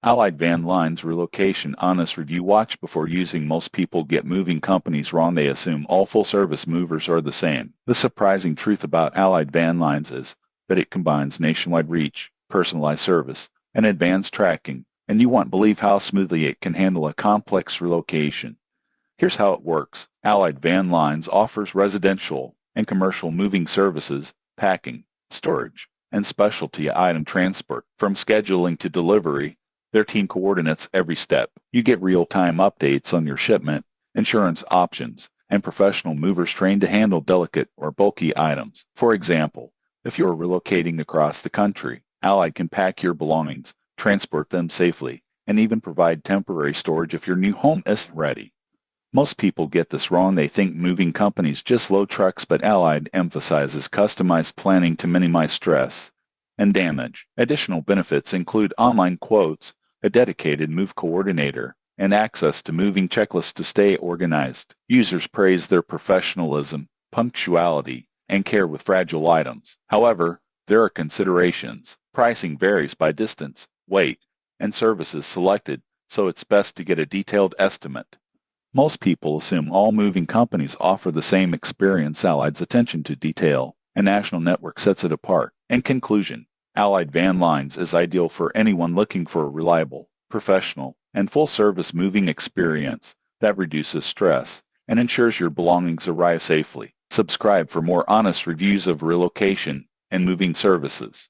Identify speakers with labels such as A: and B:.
A: Allied Van Line's Relocation Honest Review. Watch before using. Most people get moving companies wrong. They assume all full-service movers are the same. The surprising truth about Allied Van Lines is that it combines nationwide reach, personalized service, and advanced tracking, and you won't believe how smoothly it can handle a complex relocation. Here's how it works. Allied Van Lines offers residential and commercial moving services, packing, storage, and specialty item transport. From scheduling to delivery, their team coordinates every step. You get real-time updates on your shipment, insurance options, and professional movers trained to handle delicate or bulky items. For example, if you're relocating across the country, Allied can pack your belongings, transport them safely, and even provide temporary storage if your new home isn't ready. Most people get this wrong. They think moving companies just load trucks, but Allied emphasizes customized planning to minimize stress and damage. Additional benefits include online quotes, a dedicated move coordinator, and access to moving checklists to stay organized. Users praise their professionalism, punctuality, and care with fragile items. However, there are considerations. Pricing varies by distance, weight, and services selected, so it's best to get a detailed estimate. Most people assume all moving companies offer the same experience. Allied's attention to detail and national network sets it apart. In conclusion, Allied Van Lines is ideal for anyone looking for a reliable, professional, and full-service moving experience that reduces stress and ensures your belongings arrive safely. Subscribe for more honest reviews of relocation and moving services.